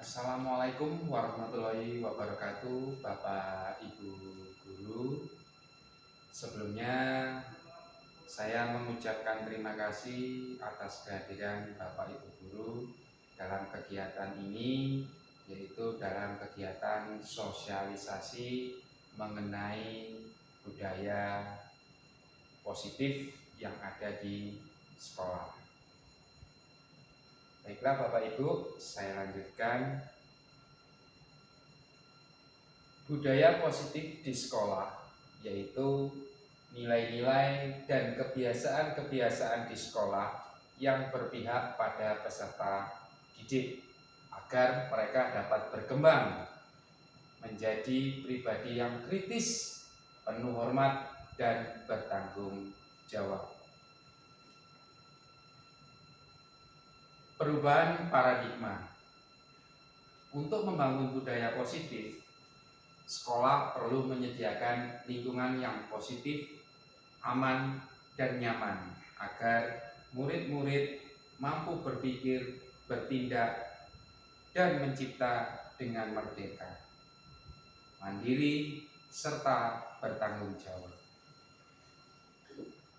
Assalamualaikum warahmatullahi wabarakatuh, Bapak Ibu Guru. Sebelumnya saya mengucapkan terima kasih atas kehadiran Bapak Ibu Guru dalam kegiatan ini, yaitu dalam kegiatan sosialisasi mengenai budaya positif yang ada di sekolah. Baiklah Bapak Ibu, saya lanjutkan. Budaya positif di sekolah yaitu nilai-nilai dan kebiasaan-kebiasaan di sekolah yang berpihak pada peserta didik agar mereka dapat berkembang menjadi pribadi yang kritis, penuh hormat, dan bertanggung jawab. Perubahan paradigma. Untuk membangun budaya positif, sekolah perlu menyediakan lingkungan yang positif, aman, dan nyaman agar murid-murid mampu berpikir, bertindak, dan mencipta dengan merdeka, mandiri, serta bertanggung jawab.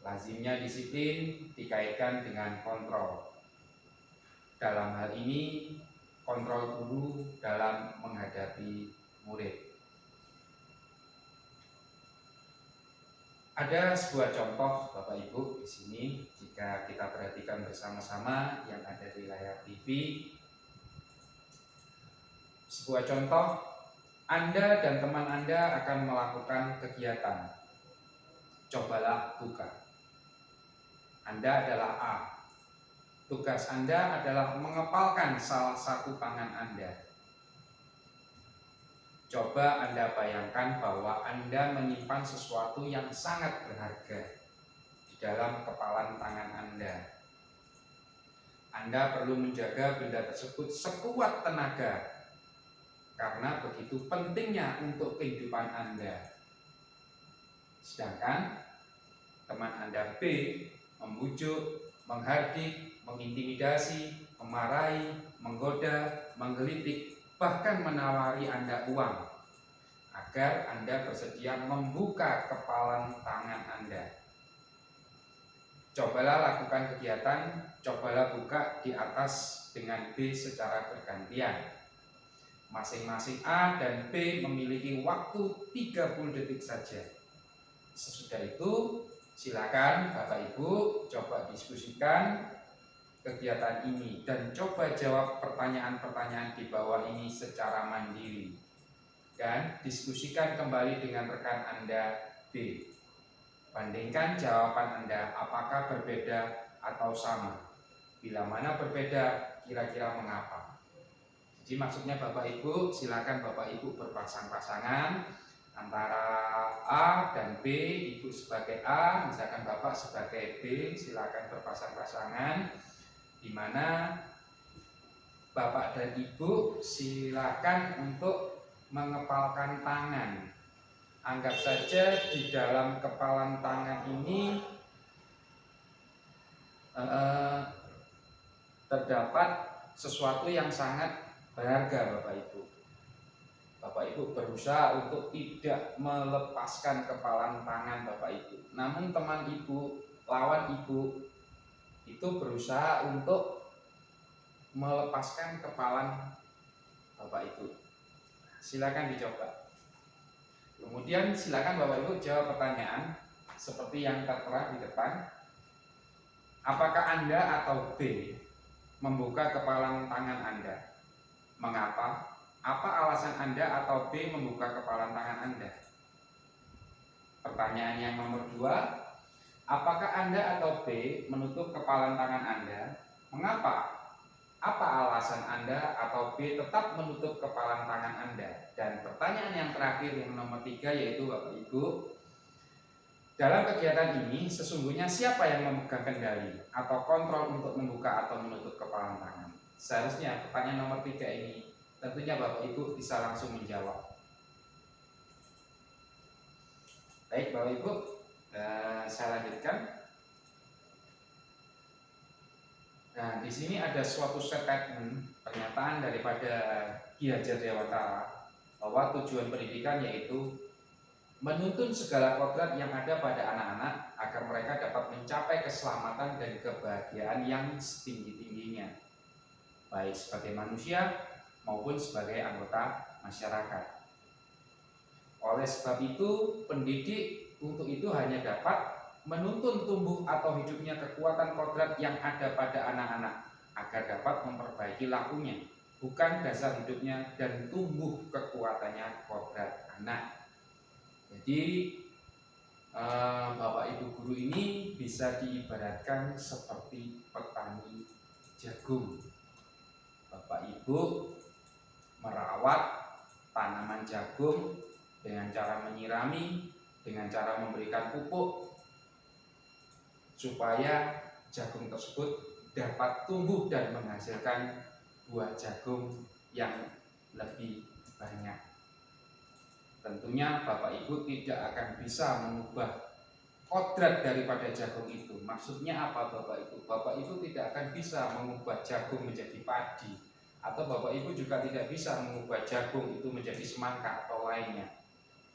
Lazimnya disiplin dikaitkan dengan kontrol. Dalam hal ini, kontrol guru dalam menghadapi murid. Ada sebuah contoh Bapak Ibu di sini, jika kita perhatikan bersama-sama yang ada di layar TV. Sebuah contoh, Anda dan teman Anda akan melakukan kegiatan. Cobalah buka. Anda adalah A. Tugas Anda adalah mengepalkan salah satu tangan Anda. Coba Anda bayangkan bahwa Anda menyimpan sesuatu yang sangat berharga di dalam kepalan tangan Anda. Anda perlu menjaga benda tersebut sekuat tenaga karena begitu pentingnya untuk kehidupan Anda. Sedangkan teman Anda B membujuk, menghardik, mengintimidasi, memarahi, menggoda, menggelitik, bahkan menawari Anda uang agar Anda bersedia membuka kepalan tangan Anda. Cobalah lakukan kegiatan, cobalah buka di atas dengan B secara bergantian. Masing-masing A dan B memiliki waktu 30 detik saja. Sesudah itu, silakan Bapak Ibu coba diskusikan kegiatan ini dan coba jawab pertanyaan-pertanyaan di bawah ini secara mandiri dan diskusikan kembali dengan rekan Anda B. Bandingkan jawaban Anda apakah berbeda atau sama. Bila mana berbeda, kira-kira mengapa? Jadi maksudnya Bapak Ibu, silakan Bapak Ibu berpasang-pasangan antara A dan B, Ibu sebagai A, misalkan Bapak sebagai B, silakan berpasang-pasangan, di mana Bapak dan Ibu silakan untuk mengepalkan tangan. Anggap saja di dalam kepalan tangan ini terdapat sesuatu yang sangat berharga Bapak Ibu. Bapak Ibu berusaha untuk tidak melepaskan kepalan tangan Bapak Ibu. Namun teman Ibu, lawan Ibu itu berusaha untuk melepaskan kepalan Bapak Ibu. Silakan dicoba. Kemudian silakan Bapak Ibu jawab pertanyaan seperti yang tertera di depan. Apakah Anda atau B membuka kepalan tangan Anda? Mengapa? Apa alasan Anda atau B membuka kepalan tangan Anda? Pertanyaan yang nomor 2, apakah Anda atau B menutup kepalan tangan Anda? Mengapa? Apa alasan Anda atau B tetap menutup kepalan tangan Anda? Dan pertanyaan yang terakhir yang nomor 3 yaitu Bapak Ibu, dalam kegiatan ini sesungguhnya siapa yang memegang kendali atau kontrol untuk membuka atau menutup kepalan tangan? Seharusnya pertanyaan nomor 3 ini tentunya Bapak Ibu bisa langsung menjawab. Baik Bapak Ibu, saya lanjutkan. Nah, di sini ada suatu statement pernyataan daripada Ki Hajar Dewantara bahwa tujuan pendidikan yaitu menuntun segala kodrat yang ada pada anak-anak agar mereka dapat mencapai keselamatan dan kebahagiaan yang setinggi-tingginya, baik sebagai manusia maupun sebagai anggota masyarakat. Oleh sebab itu, pendidik untuk itu hanya dapat menuntun tumbuh atau hidupnya kekuatan kodrat yang ada pada anak-anak agar dapat memperbaiki lakunya, bukan dasar hidupnya dan tumbuh kekuatannya kodrat anak. Jadi Bapak Ibu guru ini bisa diibaratkan seperti petani jagung. Bapak Ibu merawat tanaman jagung dengan cara menyirami, dengan cara memberikan pupuk supaya jagung tersebut dapat tumbuh dan menghasilkan buah jagung yang lebih banyak. Tentunya Bapak Ibu tidak akan bisa mengubah kodrat daripada jagung itu. Maksudnya apa Bapak Ibu? Bapak Ibu tidak akan bisa mengubah jagung menjadi padi, atau Bapak Ibu juga tidak bisa mengubah jagung itu menjadi semangka atau lainnya.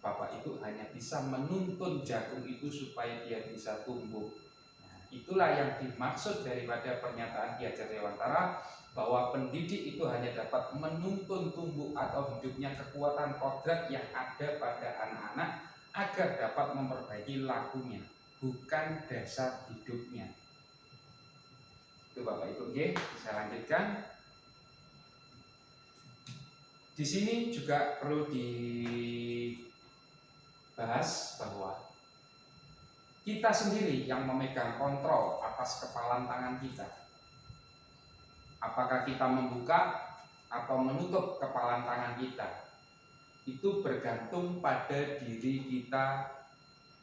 Bapak Ibu hanya bisa menuntun jagung itu supaya dia bisa tumbuh. Nah, itulah yang dimaksud daripada pernyataan Ki Hajar Dewantara bahwa pendidik itu hanya dapat menuntun tumbuh atau hidupnya kekuatan kodrat yang ada pada anak-anak agar dapat memperbaiki lakunya, bukan dasar hidupnya. Itu Bapak Ibu, oke, saya lanjutkan. Di sini juga perlu dibahas bahwa kita sendiri yang memegang kontrol atas kepalan tangan kita. Apakah kita membuka atau menutup kepalan tangan kita, itu bergantung pada diri kita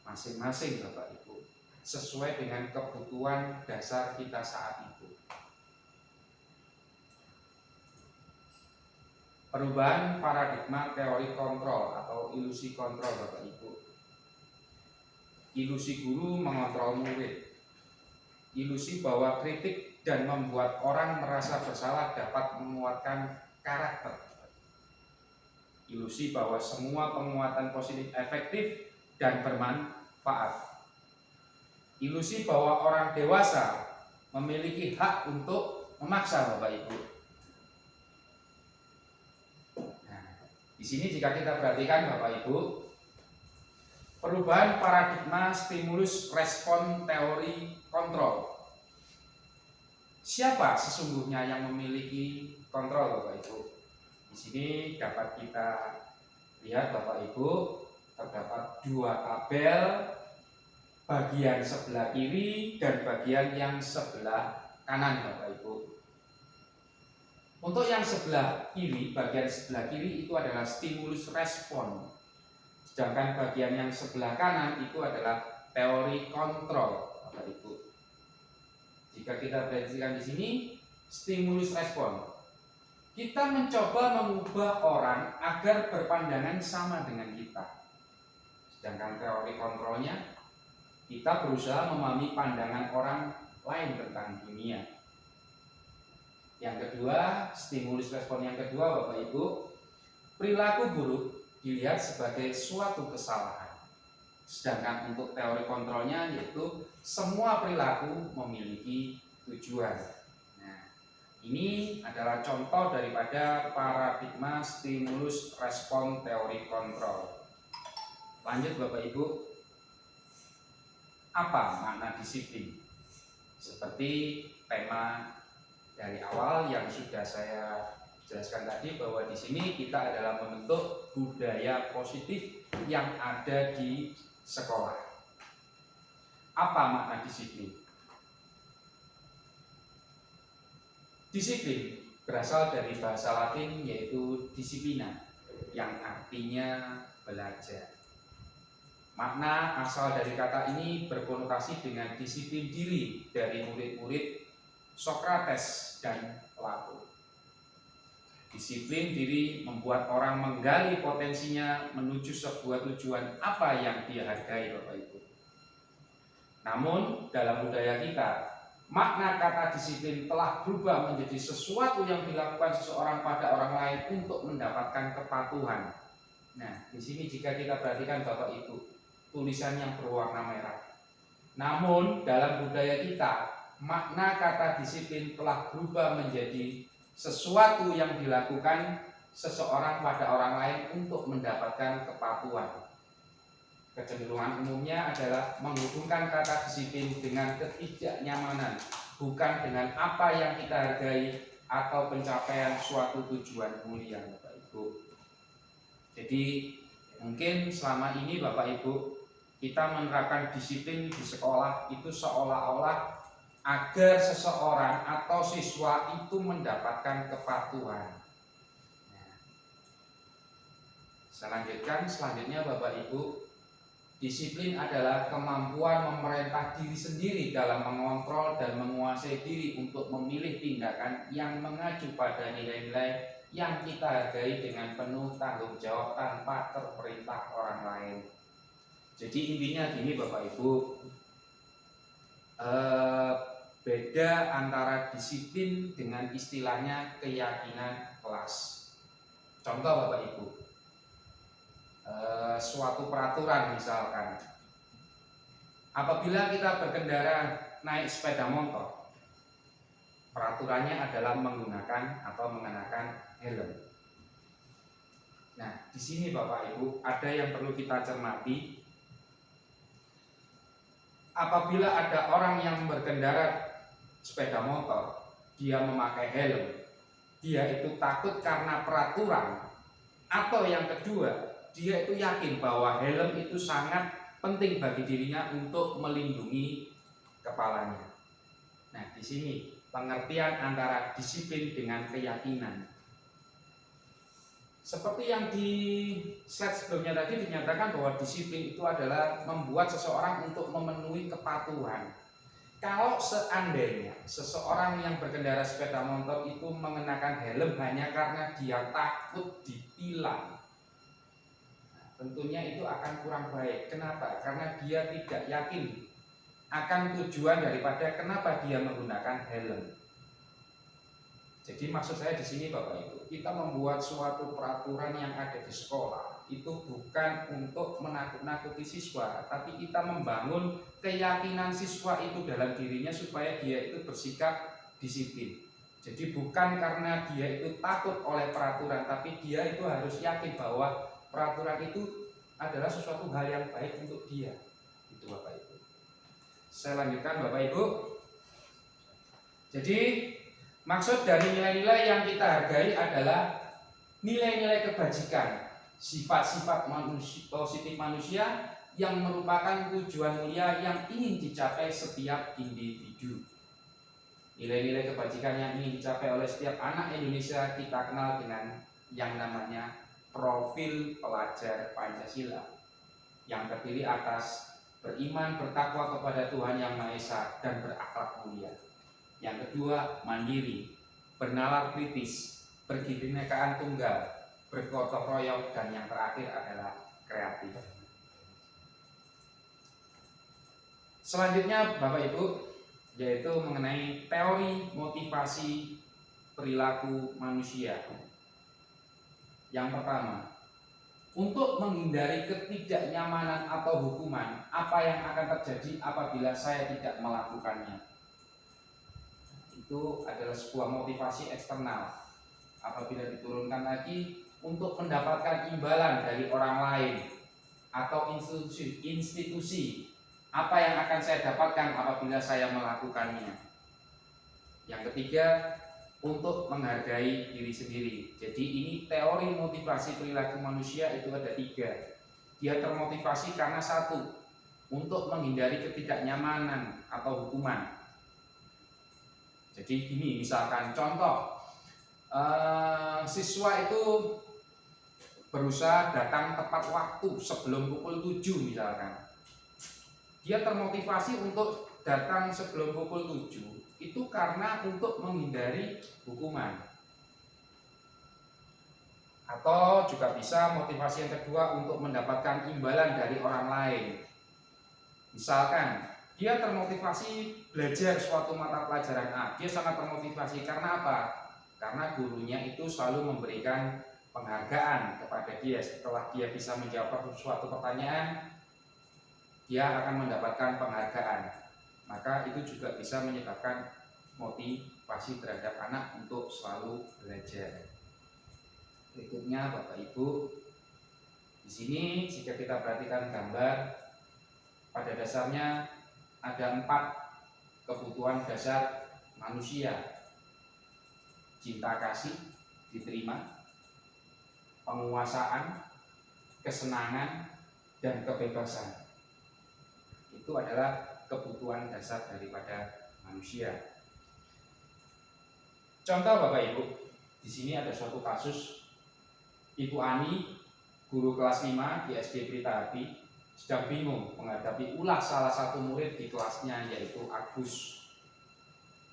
masing-masing Bapak Ibu, sesuai dengan kebutuhan dasar kita saat itu. Perubahan paradigma teori kontrol atau ilusi kontrol Bapak Ibu. Ilusi guru mengontrol murid. Ilusi bahwa kritik dan membuat orang merasa bersalah dapat menguatkan karakter. Ilusi bahwa semua penguatan positif efektif dan bermanfaat. Ilusi bahwa orang dewasa memiliki hak untuk memaksa Bapak Ibu. Nah, di sini jika kita perhatikan Bapak Ibu, perubahan paradigma stimulus respon teori kontrol. Siapa sesungguhnya yang memiliki kontrol Bapak Ibu? Di sini dapat kita lihat Bapak Ibu, terdapat dua tabel, bagian sebelah kiri dan bagian yang sebelah kanan Bapak Ibu. Untuk yang sebelah kiri, bagian sebelah kiri itu adalah stimulus respon. Sedangkan bagian yang sebelah kanan itu adalah teori kontrol Bapak Ibu. Jika kita perhatikan di sini, stimulus respon. Kita mencoba mengubah orang agar berpandangan sama dengan kita. Sedangkan teori kontrolnya, kita berusaha memahami pandangan orang lain tentang dunia. Yang kedua, stimulus respon yang kedua Bapak Ibu, perilaku buruk dilihat sebagai suatu kesalahan. Sedangkan untuk teori kontrolnya yaitu semua perilaku memiliki tujuan. Nah, ini adalah contoh daripada paradigma stimulus respon teori kontrol. Lanjut Bapak Ibu, apa makna disiplin? Seperti tema dari awal yang sudah saya jelaskan tadi, bahwa di sini kita adalah membentuk budaya positif yang ada di sekolah. Apa makna disiplin? Disiplin berasal dari bahasa Latin yaitu disciplina, yang artinya belajar. Makna asal dari kata ini berkonotasi dengan disiplin diri dari murid-murid Sokrates dan Plato. Disiplin diri membuat orang menggali potensinya menuju sebuah tujuan apa yang dia hargai Bapak Ibu. Namun dalam budaya kita, makna kata disiplin telah berubah menjadi sesuatu yang dilakukan seseorang pada orang lain untuk mendapatkan kepatuhan. Nah, di sini jika kita perhatikan Bapak Ibu, tulisan yang berwarna merah. Namun dalam budaya kita, makna kata disiplin telah berubah menjadi sesuatu yang dilakukan seseorang pada orang lain untuk mendapatkan kepatuhan. Kecenderungan umumnya adalah menghubungkan kata disiplin dengan ketidaknyamanan, bukan dengan apa yang kita hargai atau pencapaian suatu tujuan mulia, Bapak Ibu. Jadi mungkin selama ini Bapak Ibu kita menerapkan disiplin di sekolah itu seolah-olah agar seseorang atau siswa itu mendapatkan kepatuhan. Selanjutnya Bapak Ibu, disiplin adalah kemampuan memerintah diri sendiri dalam mengontrol dan menguasai diri untuk memilih tindakan yang mengacu pada nilai-nilai yang kita hargai dengan penuh tanggung jawab tanpa terperintah orang lain. Jadi intinya gini Bapak Ibu, beda antara disiplin dengan istilahnya keyakinan kelas. Contoh Bapak Ibu, suatu peraturan misalkan, apabila kita berkendara naik sepeda motor, peraturannya adalah menggunakan atau mengenakan helm. Nah, di sini Bapak Ibu ada yang perlu kita cermati. Apabila ada orang yang berkendara sepeda motor, dia memakai helm, dia itu takut karena peraturan, atau yang kedua, dia itu yakin bahwa helm itu sangat penting bagi dirinya untuk melindungi kepalanya. Nah, di sini pengertian antara disiplin dengan keyakinan. Seperti yang di slide sebelumnya tadi dinyatakan bahwa disiplin itu adalah membuat seseorang untuk memenuhi kepatuhan. Kalau seandainya seseorang yang berkendara sepeda motor itu mengenakan helm hanya karena dia takut ditilang, tentunya itu akan kurang baik. Kenapa? Karena dia tidak yakin akan tujuan daripada kenapa dia menggunakan helm. Jadi maksud saya di sini Bapak Ibu, kita membuat suatu peraturan yang ada di sekolah itu bukan untuk menakut-nakuti siswa, tapi kita membangun keyakinan siswa itu dalam dirinya supaya dia itu bersikap disiplin. Jadi bukan karena dia itu takut oleh peraturan, tapi dia itu harus yakin bahwa peraturan itu adalah sesuatu hal yang baik untuk dia. Itu Bapak Ibu. Saya lanjutkan Bapak Ibu. Jadi maksud dari nilai-nilai yang kita hargai adalah nilai-nilai kebajikan, sifat-sifat positif manusia yang merupakan tujuan mulia yang ingin dicapai setiap individu. Nilai-nilai kebajikan yang ingin dicapai oleh setiap anak Indonesia kita kenal dengan yang namanya profil pelajar Pancasila, yang terdiri atas beriman, bertakwa kepada Tuhan Yang Maha Esa dan berakhlak mulia. Yang kedua, mandiri, bernalar kritis, berkebinekaan tunggal, bergotong royong, dan yang terakhir adalah kreatif. Selanjutnya Bapak Ibu, yaitu mengenai teori motivasi perilaku manusia. Yang pertama, untuk menghindari ketidaknyamanan atau hukuman, apa yang akan terjadi apabila saya tidak melakukannya? Itu adalah sebuah motivasi eksternal. Apabila diturunkan lagi untuk mendapatkan imbalan dari orang lain atau institusi, apa yang akan saya dapatkan apabila saya melakukannya? Yang ketiga, untuk menghargai diri sendiri. Jadi ini teori motivasi perilaku manusia itu ada 3. Dia termotivasi karena 1, untuk menghindari ketidaknyamanan atau hukuman. Jadi gini, misalkan contoh, siswa itu berusaha datang tepat waktu sebelum pukul 7 misalkan. Dia termotivasi untuk datang sebelum pukul 7 itu karena untuk menghindari hukuman. Atau juga bisa motivasi yang kedua untuk mendapatkan imbalan dari orang lain. Misalkan dia termotivasi belajar suatu mata pelajaran A. Dia sangat termotivasi karena apa? Karena gurunya itu selalu memberikan penghargaan kepada dia. Setelah dia bisa menjawab suatu pertanyaan, dia akan mendapatkan penghargaan. Maka itu juga bisa menyebabkan motivasi terhadap anak untuk selalu belajar. Berikutnya Bapak Ibu, di sini jika kita perhatikan gambar, pada dasarnya ada 4 kebutuhan dasar manusia. Cinta kasih diterima, penguasaan, kesenangan, dan kebebasan. Itu adalah kebutuhan dasar daripada manusia. Contoh Bapak Ibu, di sini ada suatu kasus Ibu Ani, guru kelas 5 di SD Pelita Api, sedang bingung menghadapi ulah salah satu murid di kelasnya, yaitu Agus.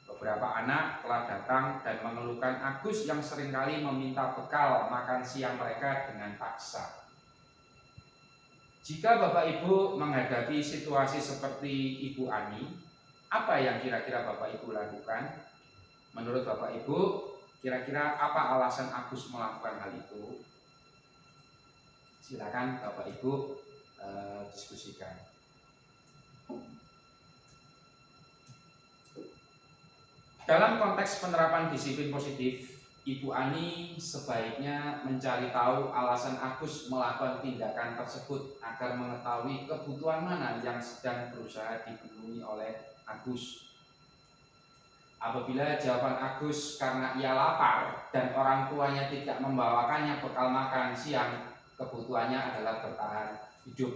Beberapa anak telah datang dan mengeluhkan Agus yang seringkali meminta bekal makan siang mereka dengan paksa. Jika Bapak Ibu menghadapi situasi seperti Ibu Ani, apa yang kira-kira Bapak Ibu lakukan? Menurut Bapak Ibu, kira-kira apa alasan Agus melakukan hal itu? Silakan Bapak Ibu diskusikan. Dalam konteks penerapan disiplin positif, Ibu Ani sebaiknya mencari tahu alasan Agus melakukan tindakan tersebut agar mengetahui kebutuhan mana yang sedang berusaha dipenuhi oleh Agus. Apabila jawaban Agus karena ia lapar dan orang tuanya tidak membawakannya bekal makan siang, kebutuhannya adalah bertahan hidup.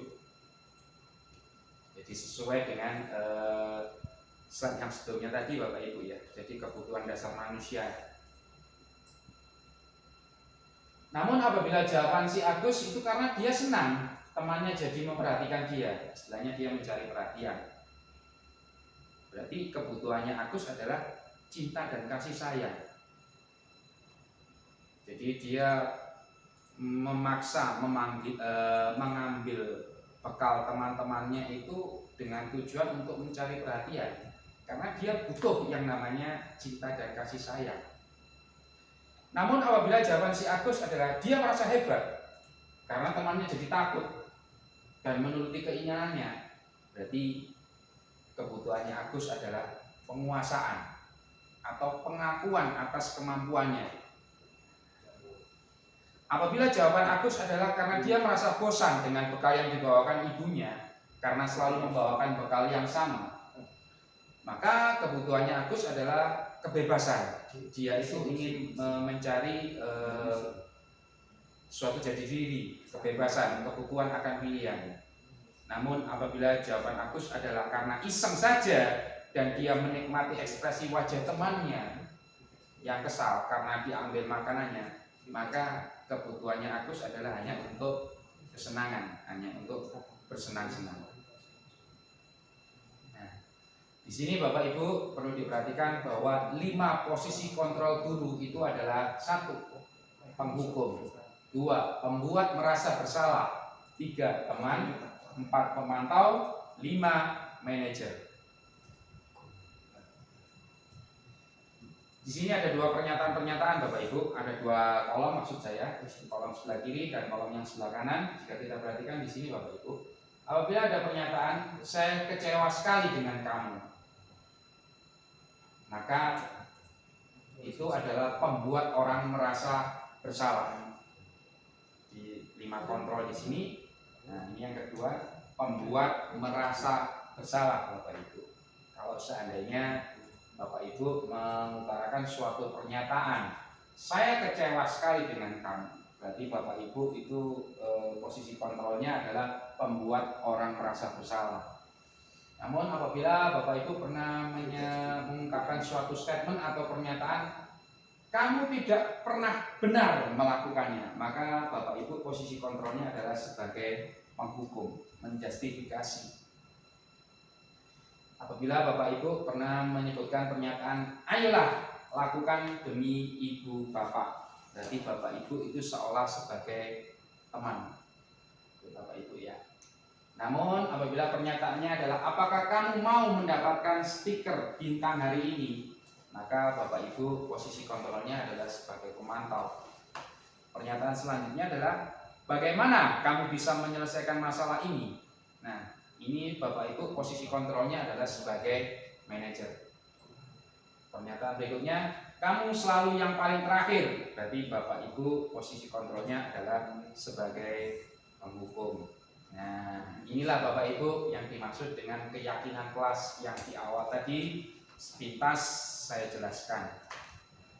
Jadi sesuai dengan slide yang sebelumnya tadi Bapak Ibu ya. Jadi kebutuhan dasar manusia. Namun apabila jawaban si Agus itu karena dia senang temannya jadi memperhatikan dia, istilahnya dia mencari perhatian, berarti kebutuhannya Agus adalah cinta dan kasih sayang. Jadi dia memaksa mengambil bekal teman-temannya itu dengan tujuan untuk mencari perhatian, karena dia butuh yang namanya cinta dan kasih sayang. Namun apabila jawaban si Agus adalah dia merasa hebat karena temannya jadi takut dan menuruti keinginannya, berarti kebutuhannya Agus adalah penguasaan atau pengakuan atas kemampuannya. Apabila jawaban Agus adalah karena dia merasa bosan dengan bekal yang dibawakan ibunya karena selalu membawakan bekal yang sama, maka kebutuhannya Agus adalah kebebasan. Dia itu ingin mencari suatu jati diri, kebebasan, kebutuhan akan pilihan. Namun apabila jawaban Agus adalah karena iseng saja dan dia menikmati ekspresi wajah temannya yang kesal karena diambil makanannya, maka kebutuhannya Agus adalah hanya untuk kesenangan, hanya untuk bersenang-senang. Nah, di sini Bapak Ibu perlu diperhatikan bahwa 5 posisi kontrol guru itu adalah 1. Penghukum, 2. Pembuat merasa bersalah, 3. Teman, 4. Pemantau, 5. Manajer. Di sini ada 2 pernyataan-pernyataan Bapak Ibu, ada 2 kolom maksud saya, kolom sebelah kiri dan kolom yang sebelah kanan. Jika kita perhatikan di sini Bapak Ibu, apabila ada pernyataan saya kecewa sekali dengan kamu, maka itu adalah pembuat orang merasa bersalah. Di 5 kontrol di sini. Nah, ini yang kedua, pembuat merasa bersalah Bapak Ibu. Kalau seandainya Bapak Ibu mengutarakan suatu pernyataan, saya kecewa sekali dengan kamu, berarti Bapak Ibu itu posisi kontrolnya adalah pembuat orang merasa bersalah. Namun apabila Bapak Ibu pernah mengungkapkan suatu statement atau pernyataan, kamu tidak pernah benar melakukannya, maka Bapak Ibu posisi kontrolnya adalah sebagai penghukum, menjustifikasi. Apabila Bapak Ibu pernah menyebutkan pernyataan, ayolah lakukan demi ibu bapak, berarti Bapak Ibu itu seolah sebagai teman, Bapak Ibu ya. Namun apabila pernyataannya adalah apakah kamu mau mendapatkan stiker bintang hari ini, maka Bapak Ibu posisi kontrolnya adalah sebagai pemantau. Pernyataan selanjutnya adalah bagaimana kamu bisa menyelesaikan masalah ini. Nah, ini Bapak Ibu posisi kontrolnya adalah sebagai manajer. Pernyataan berikutnya, kamu selalu yang paling terakhir. Berarti Bapak Ibu posisi kontrolnya adalah sebagai penghukum. Nah, inilah Bapak Ibu yang dimaksud dengan keyakinan kelas yang di awal tadi sepintas saya jelaskan.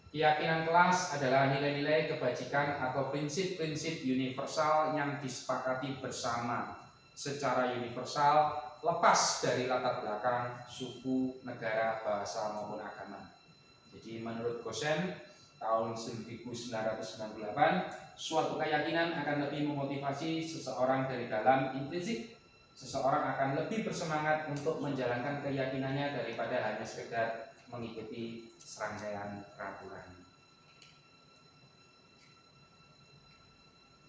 Keyakinan kelas adalah nilai-nilai kebajikan atau prinsip-prinsip universal yang disepakati bersama secara universal lepas dari latar belakang, suku, negara, bahasa maupun agama. Jadi menurut Gosen tahun 1998, suatu keyakinan akan lebih memotivasi seseorang dari dalam intrinsik. Seseorang akan lebih bersemangat untuk menjalankan keyakinannya daripada hanya sekedar mengikuti serangkaian peraturan.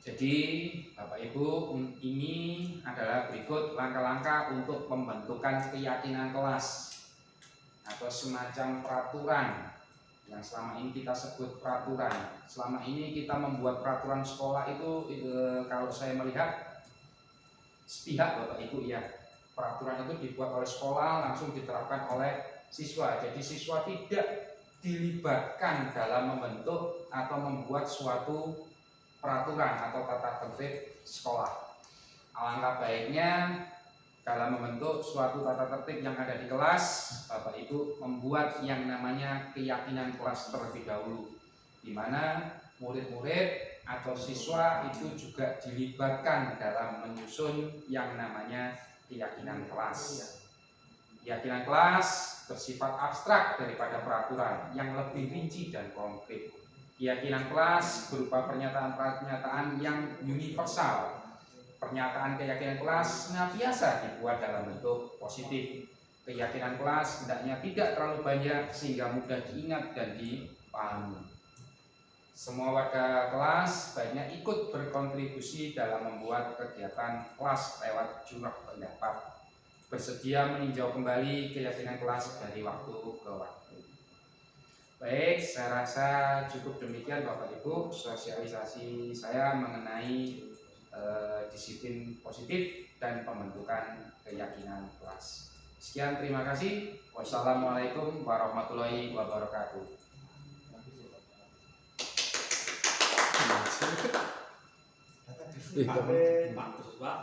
Jadi Bapak Ibu, ini adalah berikut langkah-langkah untuk pembentukan keyakinan kelas atau semacam peraturan yang selama ini kita sebut peraturan. Selama ini kita membuat peraturan sekolah itu kalau saya melihat sepihak Bapak Ibu ya, peraturan itu dibuat oleh sekolah langsung diterapkan oleh siswa. Jadi siswa tidak dilibatkan dalam membentuk atau membuat suatu peraturan atau tata tertib sekolah. Alangkah baiknya dalam membentuk suatu tata tertib yang ada di kelas, Bapak Ibu membuat yang namanya keyakinan kelas terlebih dahulu, di mana murid-murid atau siswa itu juga dilibatkan dalam menyusun yang namanya keyakinan kelas. Keyakinan kelas bersifat abstrak daripada peraturan yang lebih rinci dan konkret. Keyakinan kelas berupa pernyataan-pernyataan yang universal. Pernyataan keyakinan kelas biasa dibuat dalam bentuk positif. Keyakinan kelas hendaknya tidak terlalu banyak sehingga mudah diingat dan dipahami. Semua warga kelas baiknya ikut berkontribusi dalam membuat kegiatan kelas lewat jurah pendapat. Bersedia meninjau kembali keyakinan kelas dari waktu ke waktu. Baik, saya rasa cukup demikian Bapak Ibu sosialisasi saya mengenai disiplin positif dan pembentukan keyakinan kelas. Sekian, terima kasih. Wassalamualaikum warahmatullahi wabarakatuh. Bagus, Pak.